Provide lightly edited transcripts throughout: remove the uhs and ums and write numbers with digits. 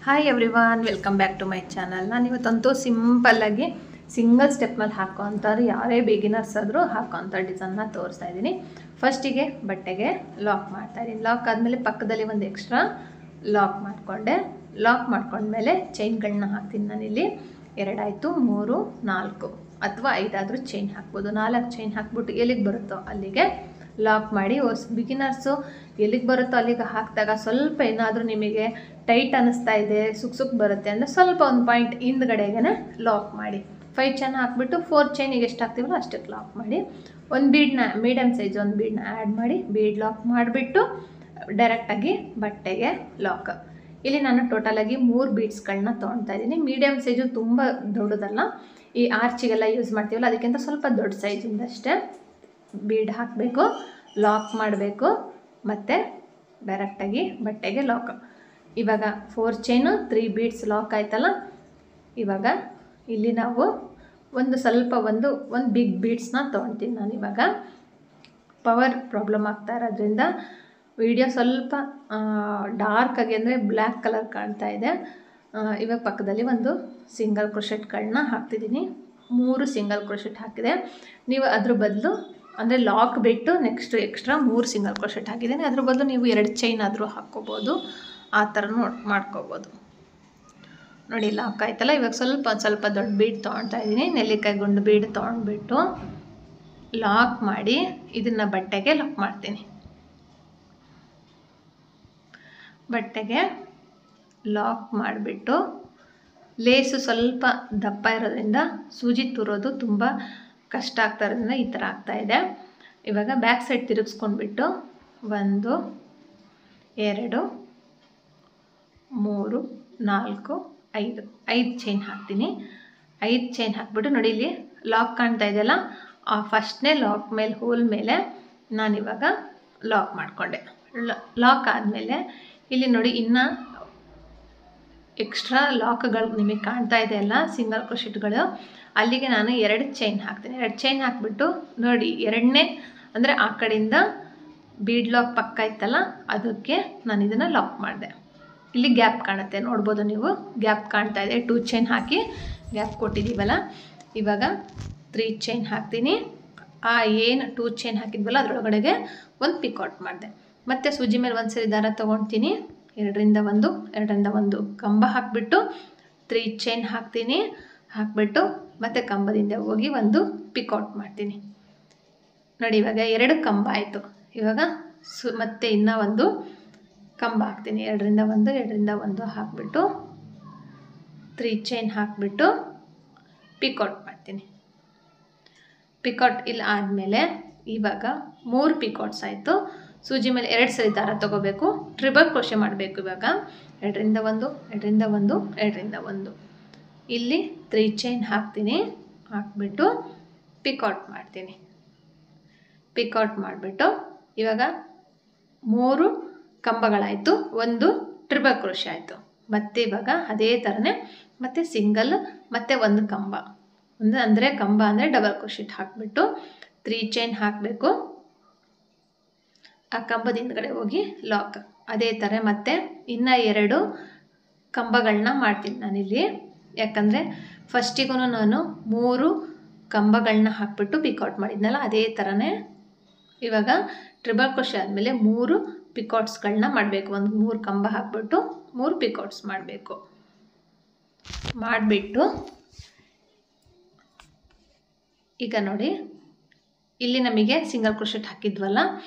Hi everyone, welcome back to my channel. ನಾನು ಇವತ್ತಂತೂ ಸಿಂಪಲ್ಲಾಗಿ ಸಿಂಗಲ್ ಸ್ಟೆಪ್ನಲ್ಲಿ ಹಾಕೋವಂಥದ್ದು ಯಾರೇ ಬಿಗಿನರ್ಸ್ ಆದರೂ ಹಾಕೋವಂಥ ಡಿಸೈನ್ನ ತೋರಿಸ್ತಾ ಇದ್ದೀನಿ. ಫಸ್ಟಿಗೆ ಬಟ್ಟೆಗೆ ಲಾಕ್ ಮಾಡ್ತಾಯಿದ್ದೀನಿ. ಲಾಕ್ ಆದಮೇಲೆ ಪಕ್ಕದಲ್ಲಿ ಒಂದು ಎಕ್ಸ್ಟ್ರಾ ಲಾಕ್ ಮಾಡಿಕೊಂಡೆ. ಲಾಕ್ ಮಾಡ್ಕೊಂಡ್ಮೇಲೆ ಚೈನ್ಗಳನ್ನ ಹಾಕ್ತೀನಿ. ನಾನಿಲ್ಲಿ 2 ಆಯಿತು, 3, 4 ಅಥವಾ 5 ಆದರೂ ಚೈನ್ ಹಾಕ್ಬೋದು. 4 ಚೈನ್ ಹಾಕ್ಬಿಟ್ಟು ಎಲ್ಲಿಗೆ ಬರುತ್ತೋ ಅಲ್ಲಿಗೆ ಲಾಕ್ ಮಾಡಿ. ಬಿಗಿನರ್ಸು ಎಲ್ಲಿಗೆ ಬರುತ್ತೋ ಅಲ್ಲಿಗೆ ಹಾಕಿದಾಗ ಸ್ವಲ್ಪ ಏನಾದರೂ ನಿಮಗೆ ಟೈಟ್ ಅನ್ನಿಸ್ತಾ ಇದೆ, ಸುಕ್ ಬರುತ್ತೆ ಅಂದರೆ ಸ್ವಲ್ಪ ಒಂದು ಪಾಯಿಂಟ್ ಹಿಂದ್ಗಡೆಗೆ ಲಾಕ್ ಮಾಡಿ. 5 ಚೈನ್ ಹಾಕ್ಬಿಟ್ಟು 4 ಚೈನಿಗೆ ಎಷ್ಟು ಹಾಕ್ತೀವಲ್ಲ ಅಷ್ಟಕ್ಕೆ ಲಾಕ್ ಮಾಡಿ. ಒಂದು ಬೀಡನ್ನ ಮೀಡಿಯಮ್ ಸೈಜ್ ಒಂದು ಬೀಡನ್ನ ಆ್ಯಡ್ ಮಾಡಿ ಬೀಡ್ ಲಾಕ್ ಮಾಡಿಬಿಟ್ಟು ಡೈರೆಕ್ಟಾಗಿ ಬಟ್ಟೆಗೆ ಲಾಕ್. ಇಲ್ಲಿ ನಾನು ಟೋಟಲಾಗಿ 3 ಬೀಡ್ಸ್ಗಳನ್ನ ತೊಗೊಳ್ತಾ ಇದ್ದೀನಿ. ಮೀಡಿಯಮ್ ಸೈಜು ತುಂಬ ದೊಡ್ಡದಲ್ಲ, ಈ ಆರ್ಚಿಗೆಲ್ಲ ಯೂಸ್ ಮಾಡ್ತೀವಲ್ಲ ಅದಕ್ಕಿಂತ ಸ್ವಲ್ಪ ದೊಡ್ಡ ಸೈಜಿಂದಷ್ಟೇ ಬೀಡ್ ಹಾಕಬೇಕು, ಲಾಕ್ ಮಾಡಬೇಕು ಮತ್ತು ಡೈರೆಕ್ಟಾಗಿ ಬಟ್ಟೆಗೆ ಲಾಕ್. ಇವಾಗ 4 ಚೈನು 3 ಬೀಡ್ಸ್ ಲಾಕ್ ಆಯ್ತಲ್ಲ. ಇವಾಗ ಇಲ್ಲಿ ನಾವು ಒಂದು ಬಿಗ್ ಬೀಡ್ಸ್ನ ತೊಗೊಳ್ತೀನಿ. ನಾನು ಇವಾಗ ಪವರ್ ಪ್ರಾಬ್ಲಮ್ ಆಗ್ತಾ ಇರೋದ್ರಿಂದ ವಿಡಿಯೋ ಸ್ವಲ್ಪ ಡಾರ್ಕಾಗಿ ಅಂದರೆ ಬ್ಲ್ಯಾಕ್ ಕಲರ್ ಕಾಣ್ತಾ ಇದೆ. ಇವಾಗ ಪಕ್ಕದಲ್ಲಿ ಒಂದು ಸಿಂಗಲ್ ಕ್ರೋಶೆಟ್ಗಳನ್ನ ಹಾಕ್ತಿದ್ದೀನಿ. 3 ಸಿಂಗಲ್ ಕ್ರೋಶೆಟ್ ಹಾಕಿದೆ. ನೀವು ಅದ್ರ ಬದಲು ಅಂದರೆ ಲಾಕ್ ಬಿಟ್ಟು ನೆಕ್ಸ್ಟ್ ಎಕ್ಸ್ಟ್ರಾ 3 ಸಿಂಗಲ್ ಕ್ರೋಶೆಟ್ ಹಾಕಿದ್ದೀನಿ. ಅದ್ರ ಬದಲು ನೀವು 2 ಚೈನ್ ಆದರೂ ಹಾಕ್ಕೋಬೋದು, ಆ ಥರ ಮಾಡ್ಕೋಬೋದು. ನೋಡಿ ಲಾಕ್ ಆಯ್ತಲ್ಲ. ಇವಾಗ ಸ್ವಲ್ಪ ದೊಡ್ಡ ಬೀಡ್ ತೊಗೊಳ್ತಾ ಇದ್ದೀನಿ. ನೆಲ್ಲಿಕಾಯಿ ಗುಂಡು ಬೀಡ್ ತೊಗೊಂಡ್ಬಿಟ್ಟು ಲಾಕ್ ಮಾಡಿ ಇದನ್ನು ಬಟ್ಟೆಗೆ ಲಾಕ್ ಮಾಡ್ತೀನಿ. ಬಟ್ಟೆಗೆ ಲಾಕ್ ಮಾಡಿಬಿಟ್ಟು ಲೇಸು ಸ್ವಲ್ಪ ದಪ್ಪ ಇರೋದ್ರಿಂದ ಸೂಜಿ ತುರೋದು ತುಂಬ ಕಷ್ಟ ಆಗ್ತಾ ಇರೋದ್ರಿಂದ ಈ ಥರ ಆಗ್ತಾಯಿದೆ. ಇವಾಗ ಬ್ಯಾಕ್ ಸೈಡ್ ತಿರುಗಿಸ್ಕೊಂಡ್ಬಿಟ್ಟು 1, 2, 3, 4, 5 ಚೈನ್ ಹಾಕ್ತೀನಿ. 5 ಚೈನ್ ಹಾಕ್ಬಿಟ್ಟು ನೋಡಿ ಇಲ್ಲಿ ಲಾಕ್ ಕಾಣ್ತಾ ಇದೆಯಲ್ಲ, ಆ ಫಸ್ಟ್ನೇ ಲಾಕ್ ಮೇಲೆ ಹೋಲ್ ಮೇಲೆ ನಾನಿವಾಗ ಲಾಕ್ ಮಾಡಿಕೊಂಡೆ. ಲಾಕ್ ಆದಮೇಲೆ ಇಲ್ಲಿ ನೋಡಿ ಇನ್ನೂ ಎಕ್ಸ್ಟ್ರಾ ಲಾಕ್ಗಳು ನಿಮಗೆ ಕಾಣ್ತಾ ಇದೆಯಲ್ಲ ಸಿಂಗಲ್ ಕ್ರೋಶೆಟ್ಗಳು, ಅಲ್ಲಿಗೆ ನಾನು 2 ಚೈನ್ ಹಾಕ್ತೀನಿ. 2 ಚೈನ್ ಹಾಕ್ಬಿಟ್ಟು ನೋಡಿ ಎರಡನೇ ಅಂದರೆ ಆ ಕಡೆಯಿಂದ ಬೀಡ್ ಲಾಕ್ ಪಕ್ಕ ಇತ್ತಲ್ಲ ಅದಕ್ಕೆ ನಾನು ಇದನ್ನು ಲಾಕ್ ಮಾಡಿದೆ. ಇಲ್ಲಿ ಗ್ಯಾಪ್ ಕಾಣುತ್ತೆ, ನೋಡ್ಬೋದು ನೀವು, ಗ್ಯಾಪ್ ಕಾಣ್ತಾ ಇದೆ. 2 ಚೈನ್ ಹಾಕಿ ಗ್ಯಾಪ್ ಕೊಟ್ಟಿದ್ದೀವಲ್ಲ. ಇವಾಗ 3 ಚೈನ್ ಹಾಕ್ತೀನಿ. ಆ ಏನು 2 ಚೈನ್ ಹಾಕಿದ್ವಲ್ಲ ಅದರೊಳಗಡೆಗೆ ಒಂದು ಪಿಕೌಟ್ ಮಾಡಿದೆ. ಮತ್ತು ಸೂಜಿ ಮೇಲೆ ಒಂದು ಸರಿ ದಾರ ತೊಗೊಳ್ತೀನಿ. 2ರಿಂದ 1 ಕಂಬ ಹಾಕಿಬಿಟ್ಟು 3 ಚೈನ್ ಹಾಕ್ತೀನಿ. ಹಾಕಿಬಿಟ್ಟು ಮತ್ತು ಕಂಬದಿಂದ ಹೋಗಿ ಒಂದು ಪಿಕೌಟ್ ಮಾಡ್ತೀನಿ. ನೋಡಿ ಇವಾಗ 2 ಕಂಬ ಆಯಿತು. ಇವಾಗ ಮತ್ತೆ ಇನ್ನೂ ಒಂದು ಕಂಬ ಹಾಕ್ತೀನಿ. 2ರಿಂದ 1 ಹಾಕಿಬಿಟ್ಟು 3 ಚೈನ್ ಹಾಕಿಬಿಟ್ಟು ಪಿಕೌಟ್ ಮಾಡ್ತೀನಿ. ಪಿಕೌಟ್ ಇಲ್ಲಿ ಆದಮೇಲೆ ಇವಾಗ 3 ಪಿಕೌಟ್ಸ್ ಆಯಿತು. ಸೂಜಿ ಮೇಲೆ 2 ಸರಿ ದಾರ ತೊಗೋಬೇಕು, ಟ್ರಿಬಲ್ ಕ್ರೋಶೆ ಮಾಡಬೇಕು. ಇವಾಗ 2ರಿಂದ 1 ಇಲ್ಲಿ 3 ಚೈನ್ ಹಾಕ್ತೀನಿ. ಹಾಕ್ಬಿಟ್ಟು ಪಿಕೌಟ್ ಮಾಡ್ತೀನಿ. ಪಿಕೌಟ್ ಮಾಡಿಬಿಟ್ಟು ಇವಾಗ 3 ಕಂಬಗಳಾಯಿತು, 1 ಟ್ರಿಬಲ್ ಕ್ರೋಶೆ ಆಯಿತು. ಮತ್ತು ಇವಾಗ ಅದೇ ಥರನೇ ಮತ್ತು ಸಿಂಗಲ್ ಮತ್ತು 1 ಕಂಬ ಅಂದರೆ ಕಂಬ ಅಂದರೆ ಡಬಲ್ ಕ್ರೋಶೆಟ್ ಹಾಕಿಬಿಟ್ಟು 3 ಚೈನ್ ಹಾಕಬೇಕು. ಆ ಕಂಬದ ಹಿಂದ್ಗಡೆ ಹೋಗಿ ಲಾಕ್. ಅದೇ ಥರ ಮತ್ತು ಇನ್ನೂ 2 ಕಂಬಗಳನ್ನ ಮಾಡ್ತೀನಿ ನಾನಿಲ್ಲಿ. ಯಾಕಂದರೆ ಫಸ್ಟಿಗೂ ನಾನು 3 ಕಂಬಗಳನ್ನ ಹಾಕ್ಬಿಟ್ಟು ಪಿಕೌಟ್ ಮಾಡಿದ್ನಲ್ಲ, ಅದೇ ಥರನೇ ಇವಾಗ ಟ್ರಿಬಲ್ ಕ್ರೋಶೆ ಆದಮೇಲೆ 3 ಪಿಕೌಟ್ಸ್ಗಳನ್ನ ಮಾಡಬೇಕು. 3 ಕಂಬ ಹಾಕ್ಬಿಟ್ಟು 3 ಪಿಕೌಟ್ಸ್ ಮಾಡಬೇಕು. ಮಾಡಿಬಿಟ್ಟು ಈಗ ನೋಡಿ ಇಲ್ಲಿ ನಮಗೆ ಸಿಂಗಲ್ ಕ್ರೋಶೆಟ್ ಹಾಕಿದ್ವಲ್ಲ,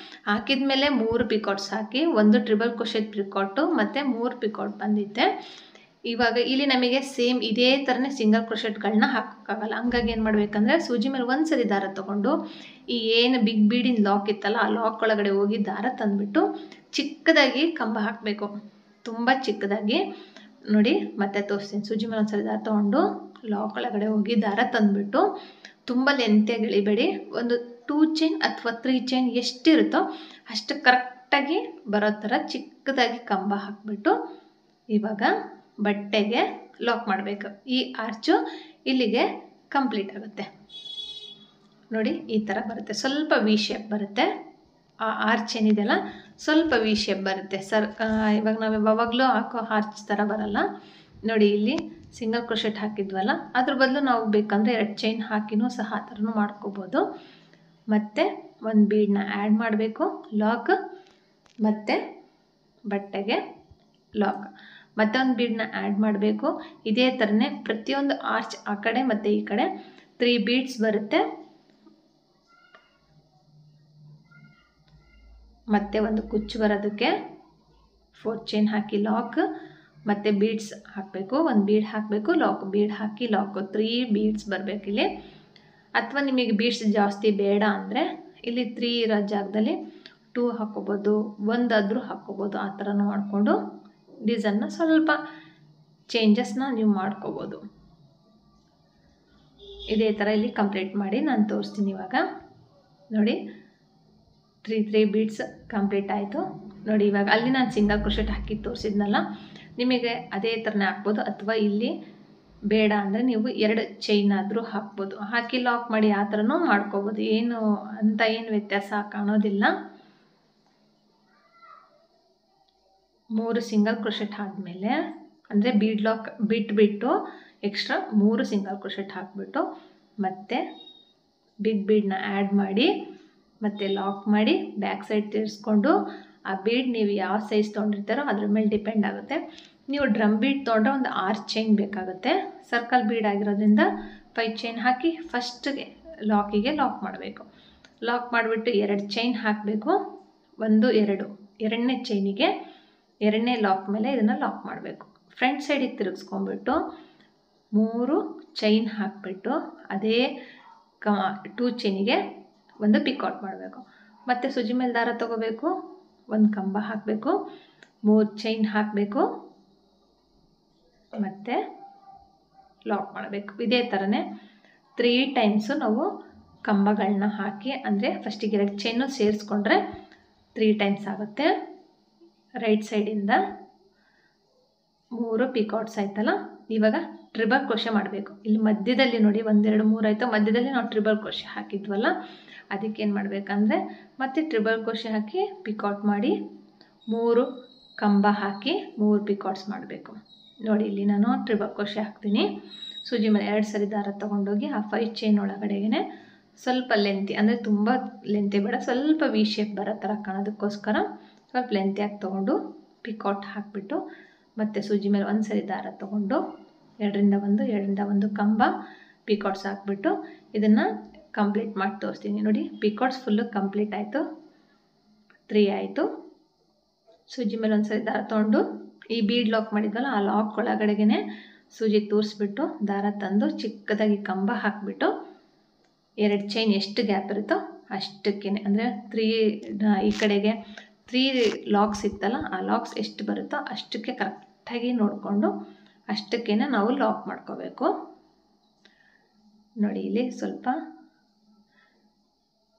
ಹಾಕಿದ ಮೇಲೆ 3 ಪಿಕೌಟ್ಸ್ ಹಾಕಿ 1 ಟ್ರಿಬಲ್ ಕ್ರೋಶೆಟ್ ಪಿಕೌಟು ಮತ್ತು 3 ಪಿಕೌಟ್ ಬಂದಿತ್ತೆ. ಇವಾಗ ಇಲ್ಲಿ ನಮಗೆ ಸೇಮ್ ಇದೇ ಥರನೇ ಸಿಂಗಲ್ ಕ್ರೋಶೆಟ್ಗಳನ್ನ ಹಾಕೋಕ್ಕಾಗಲ್ಲ. ಹಂಗಾಗಿ ಏನು ಮಾಡಬೇಕಂದ್ರೆ ಸೂಜಿ ಮೇಲೆ ಒಂದು ಸರಿ ದಾರ ತೊಗೊಂಡು ಈ ಏನು ಬಿಗ್ ಬೀಡಿನ ಲಾಕ್ ಇತ್ತಲ್ಲ ಆ ಲಾಕ್ ಒಳಗಡೆ ಹೋಗಿ ದಾರ ತಂದುಬಿಟ್ಟು ಚಿಕ್ಕದಾಗಿ ಕಂಬ ಹಾಕಬೇಕು, ತುಂಬ ಚಿಕ್ಕದಾಗಿ. ನೋಡಿ ಮತ್ತೆ ತೋರಿಸ್ತೀನಿ. ಸೂಜಿ ಮೇಲೆ ಒಂದು ಸರಿ ದಾರ ತೊಗೊಂಡು ಲಾಕ್ ಒಳಗಡೆ ಹೋಗಿ ದಾರ ತಂದುಬಿಟ್ಟು ತುಂಬ ಲೆಂತಿಯಾಗಿ ಎಳಿಬೇಡಿ. ಒಂದು 2 ಚೈನ್ ಅಥವಾ 3 ಚೈನ್ ಎಷ್ಟಿರುತ್ತೋ ಅಷ್ಟು ಕರೆಕ್ಟಾಗಿ ಬರೋ ಥರ ಚಿಕ್ಕದಾಗಿ ಕಂಬ ಹಾಕಿಬಿಟ್ಟು ಇವಾಗ ಬಟ್ಟೆಗೆ ಲಾಕ್ ಮಾಡಬೇಕು. ಈ ಆರ್ಚು ಇಲ್ಲಿಗೆ ಕಂಪ್ಲೀಟ್ ಆಗುತ್ತೆ. ನೋಡಿ ಈ ಥರ ಬರುತ್ತೆ, ಸ್ವಲ್ಪ ವಿ ಶೇಪ್ ಬರುತ್ತೆ. ಆ ಆರ್ಚ್ ಏನಿದೆಯಲ್ಲ ಸ್ವಲ್ಪ ವಿ ಶೇಪ್ ಬರುತ್ತೆ ಇವಾಗ ನಾವು ಯಾವಾಗಲೂ ಹಾಕೋ ಆರ್ಚ್ ಥರ ಬರಲ್ಲ ನೋಡಿ. ಇಲ್ಲಿ ಸಿಂಗಲ್ ಕ್ರೋಶೆಟ್ ಹಾಕಿದ್ವಲ್ಲ, ಅದ್ರ ಬದಲು ನಾವು ಬೇಕಂದರೆ 2 ಚೈನ್ ಹಾಕಿನೂ ಸಹ ಆ ಥರನೂ ಮಾಡ್ಕೋಬೋದು. ಮತ್ತು ಒಂದು ಬೀಡನ್ನ ಆ್ಯಡ್ ಮಾಡಬೇಕು, ಲಾಕ್, ಮತ್ತು ಬಟ್ಟೆಗೆ ಲಾಕ್, ಮತ್ತೆ ಒಂದು ಬೀಡನ್ನ ಆ್ಯಡ್ ಮಾಡಬೇಕು. ಇದೇ ಥರನೇ ಪ್ರತಿಯೊಂದು ಆರ್ಚ್ ಆ ಕಡೆ ಮತ್ತು ಈ ಕಡೆ 3 ಬೀಡ್ಸ್ ಬರುತ್ತೆ. ಮತ್ತು ಒಂದು ಕುಚ್ಚು ಬರೋದಕ್ಕೆ 4 ಚೈನ್ ಹಾಕಿ ಲಾಕ್, ಮತ್ತು ಬೀಡ್ಸ್ ಹಾಕಬೇಕು. ಒಂದು ಬೀಡ್ ಹಾಕಬೇಕು, ಲಾಕ್, ಬೀಡ್ ಹಾಕಿ ಲಾಕು, 3 ಬೀಡ್ಸ್ ಬರಬೇಕಿಲ್ಲಿ. ಅಥವಾ ನಿಮಗೆ ಬೀಡ್ಸ್ ಜಾಸ್ತಿ ಬೇಡ ಅಂದರೆ ಇಲ್ಲಿ 3 ಇರೋ ಜಾಗದಲ್ಲಿ 2 ಹಾಕ್ಕೋಬೋದು, 1 ಆದರೂ ಹಾಕ್ಕೋಬೋದು. ಆ ಥರನೂ ಮಾಡಿಕೊಂಡು ಡಿಸೈನ್ನ ಸ್ವಲ್ಪ ಚೇಂಜಸ್ನ ನೀವು ಮಾಡ್ಕೋಬೋದು. ಇದೇ ಥರ ಇಲ್ಲಿ ಕಂಪ್ಲೀಟ್ ಮಾಡಿ ನಾನು ತೋರಿಸ್ತೀನಿ. ಇವಾಗ ನೋಡಿ 3 ಬೀಡ್ಸ್ ಕಂಪ್ಲೀಟ್ ಆಯಿತು ನೋಡಿ. ಇವಾಗ ಅಲ್ಲಿ ನಾನು ಸಿಂಗಲ್ ಕ್ರೋಶೆಟ್ ಹಾಕಿ ತೋರಿಸಿದ್ನಲ್ಲ, ನಿಮಗೆ ಅದೇ ಥರನೇ ಹಾಕ್ಬೋದು. ಅಥವಾ ಇಲ್ಲಿ ಬೇಡ ಅಂದರೆ ನೀವು 2 ಚೈನ್ ಆದರೂ ಹಾಕ್ಬೋದು, ಹಾಕಿ ಲಾಕ್ ಮಾಡಿ ಆ ಥರನೂ ಮಾಡ್ಕೋಬೋದು. ಏನು ವ್ಯತ್ಯಾಸ ಕಾಣೋದಿಲ್ಲ. 3 ಸಿಂಗಲ್ ಕ್ರೋಶೆಟ್ ಆದಮೇಲೆ ಅಂದರೆ ಬೀಡ್ ಲಾಕ್ ಬಿಟ್ಟು ಎಕ್ಸ್ಟ್ರಾ 3 ಸಿಂಗಲ್ ಕ್ರೋಶೆಟ್ ಹಾಕಿಬಿಟ್ಟು ಮತ್ತೆ ಬಿಗ್ ಬೀಡನ್ನ ಆ್ಯಡ್ ಮಾಡಿ ಮತ್ತು ಲಾಕ್ ಮಾಡಿ ಬ್ಯಾಕ್ ಸೈಡ್ ತಿರ್ಸ್ಕೊಂಡು ಆ ಬೀಡ್ ನೀವು ಯಾವ ಸೈಜ್ ತೊಗೊಂಡಿರ್ತಾರೋ ಅದ್ರ ಮೇಲೆ ಡಿಪೆಂಡ್ ಆಗುತ್ತೆ. ನೀವು ಡ್ರಮ್ ಬೀಡ್ ತೊಗೊಂಡ್ರೆ ಒಂದು 6 ಚೈನ್ ಬೇಕಾಗುತ್ತೆ. ಸರ್ಕಲ್ ಬೀಡ್ ಆಗಿರೋದ್ರಿಂದ 5 ಚೈನ್ ಹಾಕಿ ಫಸ್ಟ್ಗೆ ಲಾಕಿಗೆ ಲಾಕ್ ಮಾಡಬೇಕು. ಲಾಕ್ ಮಾಡಿಬಿಟ್ಟು 2 ಚೈನ್ ಹಾಕಬೇಕು. 1 2 ಎರಡನೇ ಚೈನಿಗೆ 2ನೇ ಲಾಕ್ ಮೇಲೆ ಇದನ್ನು ಲಾಕ್ ಮಾಡಬೇಕು. ಫ್ರಂಟ್ ಸೈಡಿಗೆ ತಿರುಗಿಸ್ಕೊಂಡ್ಬಿಟ್ಟು 3 ಚೈನ್ ಹಾಕಿಬಿಟ್ಟು ಅದೇ 2 ಚೈನಿಗೆ ಒಂದು ಪಿಕೌಟ್ ಮಾಡಬೇಕು. ಮತ್ತು ಸೂಜಿ ಮೇಲೆ ದಾರ ತೊಗೋಬೇಕು, ಒಂದು ಕಂಬ ಹಾಕಬೇಕು, 3 ಚೈನ್ ಹಾಕಬೇಕು, ಮತ್ತು ಲಾಕ್ ಮಾಡಬೇಕು. ಇದೇ ಥರನೇ 3 ಟೈಮ್ಸು ನಾವು ಕಂಬಗಳನ್ನ ಹಾಕಿ, ಅಂದರೆ ಫಸ್ಟಿಗೆ 2 ಚೈನು ಸೇರಿಸ್ಕೊಂಡ್ರೆ 3 ಟೈಮ್ಸ್ ಆಗುತ್ತೆ. ರೈಟ್ ಸೈಡಿಂದ 3 ಪಿಕೌಟ್ಸ್ ಆಯ್ತಲ್ಲ. ಇವಾಗ ಟ್ರಿಬಲ್ ಕ್ರೋಶೆ ಮಾಡಬೇಕು. ಇಲ್ಲಿ ಮಧ್ಯದಲ್ಲಿ ನೋಡಿ 1 2 3 ಆಯಿತು. ಮಧ್ಯದಲ್ಲಿ ನಾವು ಟ್ರಿಬಲ್ ಕ್ರೋಶೆ ಹಾಕಿದ್ವಲ್ಲ, ಅದಕ್ಕೇನು ಮಾಡಬೇಕಂದ್ರೆ ಮತ್ತೆ ಟ್ರಿಬಲ್ ಕ್ರೋಶೆ ಹಾಕಿ ಪಿಕೌಟ್ ಮಾಡಿ 3 ಕಂಬ ಹಾಕಿ 3 ಪಿಕೌಟ್ಸ್ ಮಾಡಬೇಕು. ನೋಡಿ ಇಲ್ಲಿ ನಾನು ಟ್ರಿಬಲ್ ಕ್ರೋಶೆ ಹಾಕ್ತೀನಿ. ಸೂಜಿ ಮೇಲೆ 2 ಸರಿ ದಾರ ತೊಗೊಂಡೋಗಿ ಆ 5 ಚೈನ್ ಒಳಗಡೆಗೆ ಸ್ವಲ್ಪ ಲೆಂತಿ, ಅಂದರೆ ತುಂಬ ಲೆಂತಿ ಬೇಡ, ಸ್ವಲ್ಪ ವಿ ಶೇಪ್ ಬರೋ ಥರ ಕಾಣೋದಕ್ಕೋಸ್ಕರ ಸ್ವಲ್ಪ ಲೆಂತಿಯಾಗಿ ತೊಗೊಂಡು ಪಿಕೌಟ್ ಹಾಕಿಬಿಟ್ಟು ಮತ್ತು ಸೂಜಿ ಮೇಲೆ 1 ಸರಿ ದಾರ ತೊಗೊಂಡು 2ರಿಂದ 1 ಕಂಬ ಪಿಕೌಟ್ಸ್ ಹಾಕ್ಬಿಟ್ಟು ಇದನ್ನು ಕಂಪ್ಲೀಟ್ ಮಾಡಿ ತೋರಿಸ್ತೀನಿ. ನೋಡಿ ಪಿಕೌಟ್ಸ್ ಫುಲ್ಲು ಕಂಪ್ಲೀಟ್ ಆಯಿತು. 3 ಆಯಿತು. ಸೂಜಿ ಮೇಲೆ 1 ಸರಿ ದಾರ ತೊಗೊಂಡು ಈ ಬೀಡ್ ಲಾಕ್ ಮಾಡಿದ್ವಲ್ಲ ಆ ಲಾಕ್ ಒಳಗಡೆಗೆ ಸೂಜಿ ತೂರಿಸ್ಬಿಟ್ಟು ದಾರ ತಂದು ಚಿಕ್ಕದಾಗಿ ಕಂಬ ಹಾಕಿಬಿಟ್ಟು 2 ಚೈನ್ ಎಷ್ಟು ಗ್ಯಾಪ್ ಇರುತ್ತೋ ಅಷ್ಟಕ್ಕೇ, ಅಂದರೆ 3 ಈ ಕಡೆಗೆ 3 ಲಾಕ್ಸ್ ಇತ್ತಲ್ಲ, ಆ ಲಾಕ್ಸ್ ಎಷ್ಟು ಬರುತ್ತೋ ಅಷ್ಟಕ್ಕೆ ಕರೆಕ್ಟಾಗಿ ನೋಡಿಕೊಂಡು ಅಷ್ಟಕ್ಕೇ ನಾವು ಲಾಕ್ ಮಾಡ್ಕೋಬೇಕು. ನೋಡಿ ಇಲ್ಲಿ ಸ್ವಲ್ಪ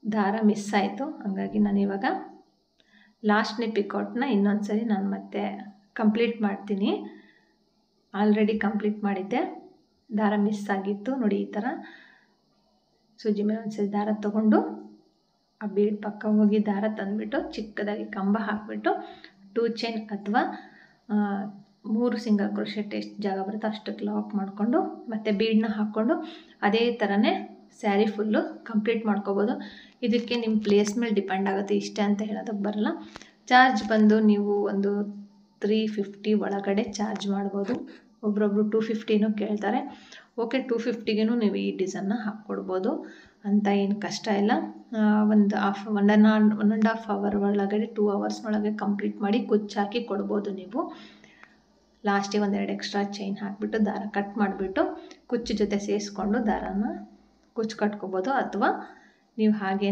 ದಾರ ಮಿಸ್ ಆಯಿತು, ಹಾಗಾಗಿ ನಾನು ಇವಾಗ ಲಾಸ್ಟ್ನೇ ಪಿಕೌಟ್ನ ಇನ್ನೊಂದು ಸರಿ ನಾನು ಮತ್ತೆ ಕಂಪ್ಲೀಟ್ ಮಾಡ್ತೀನಿ. ಆಲ್ರೆಡಿ ಕಂಪ್ಲೀಟ್ ಮಾಡಿದ್ದೆ, ದಾರ ಮಿಸ್ ಆಗಿತ್ತು. ನೋಡಿ ಈ ಥರ ಸೂಜಿ ಮೇಲೆ 1 ಸರಿ ದಾರ ತೊಗೊಂಡು ಆ ಬೀಡ್ ಪಕ್ಕ ಹೋಗಿ ದಾರ ತಂದುಬಿಟ್ಟು ಚಿಕ್ಕದಾಗಿ ಕಂಬ ಹಾಕಿಬಿಟ್ಟು 2 ಚೈನ್ ಅಥವಾ 3 ಸಿಂಗಲ್ ಕ್ರೋಶೆಟ್ ಎಷ್ಟು ಜಾಗ ಬರುತ್ತೋ ಅಷ್ಟಕ್ಕೆ ಲಾಕ್ ಮಾಡಿಕೊಂಡು ಮತ್ತು ಬೀಡನ್ನ ಹಾಕ್ಕೊಂಡು ಅದೇ ಥರನೇ ಸ್ಯಾರಿ ಫುಲ್ಲು ಕಂಪ್ಲೀಟ್ ಮಾಡ್ಕೋಬೋದು. ಇದಕ್ಕೆ ನಿಮ್ಮ ಪ್ಲೇಸ್ ಮೇಲೆ ಡಿಪೆಂಡ್ ಆಗುತ್ತೆ, ಇಷ್ಟೇ ಅಂತ ಹೇಳೋದಕ್ಕೆ ಬರಲ್ಲ. ಚಾರ್ಜ್ ಬಂದು ನೀವು ಒಂದು 350 ಒಳಗಡೆ ಚಾರ್ಜ್ ಮಾಡ್ಬೋದು. ಒಬ್ರೊಬ್ರು 250 ಕೇಳ್ತಾರೆ. ಓಕೆ, 250ಗೂ ನೀವು ಈ ಡಿಸೈನ್ನ ಹಾಕ್ಕೊಡ್ಬೋದು ಅಂತ ಏನು ಕಷ್ಟ ಇಲ್ಲ. ಒಂದು 1.5 ಅವರ್ ಒಳಗಡೆ 2 ಅವರ್ಸ್ ಒಳಗೆ ಕಂಪ್ಲೀಟ್ ಮಾಡಿ ಕುಚ್ಚು ಹಾಕಿ ಕೊಡ್ಬೋದು ನೀವು. ಲಾಸ್ಟಿಗೆ 1-2 ಎಕ್ಸ್ಟ್ರಾ ಚೈನ್ ಹಾಕಿಬಿಟ್ಟು ದಾರ ಕಟ್ ಮಾಡಿಬಿಟ್ಟು ಕುಚ್ಚು ಜೊತೆ ಸೇರಿಸ್ಕೊಂಡು ದಾರಾನ ಕುಚ್ಚು ಕಟ್ಕೋಬೋದು. ಅಥವಾ ನೀವು ಹಾಗೇ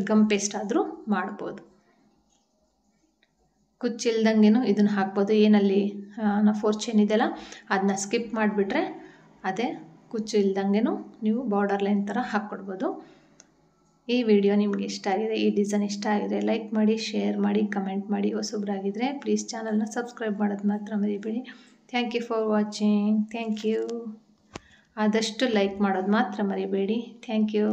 ಗಮ್ ಪೇಸ್ಟ್ ಆದರೂ ಮಾಡ್ಬೋದು. ಕುಚ್ಚಿಲ್ದಂಗೆನೂ ಇದನ್ನು ಹಾಕ್ಬೋದು. ಏನಲ್ಲಿ ನಾವು 4 ಚೈನ್ ಇದೆಯಲ್ಲ ಅದನ್ನ ಸ್ಕಿಪ್ ಮಾಡಿಬಿಟ್ರೆ ಅದೇ ಕುಚ್ಚು ಇಲ್ದಂಗೆನೂ ನೀವು ಬಾರ್ಡರ್ ಲೈನ್ ಥರ ಹಾಕ್ಕೊಡ್ಬೋದು. ಈ ವಿಡಿಯೋ ನಿಮಗೆ ಇಷ್ಟ ಆಗಿದೆ, ಈ ಡಿಸೈನ್ ಇಷ್ಟ ಆಗಿದೆ, ಲೈಕ್ ಮಾಡಿ, ಶೇರ್ ಮಾಡಿ, ಕಮೆಂಟ್ ಮಾಡಿ. ಹೊಸಬ್ರಾಗಿದ್ದರೆ ಪ್ಲೀಸ್ ಚಾನಲ್ನ ಸಬ್ಸ್ಕ್ರೈಬ್ ಮಾಡೋದು ಮಾತ್ರ ಮರಿಬೇಡಿ. Thank you for watching. Thank you. ಆದಷ್ಟು ಲೈಕ್ ಮಾಡೋದು ಮಾತ್ರ ಮರಿಬೇಡಿ. Thank you.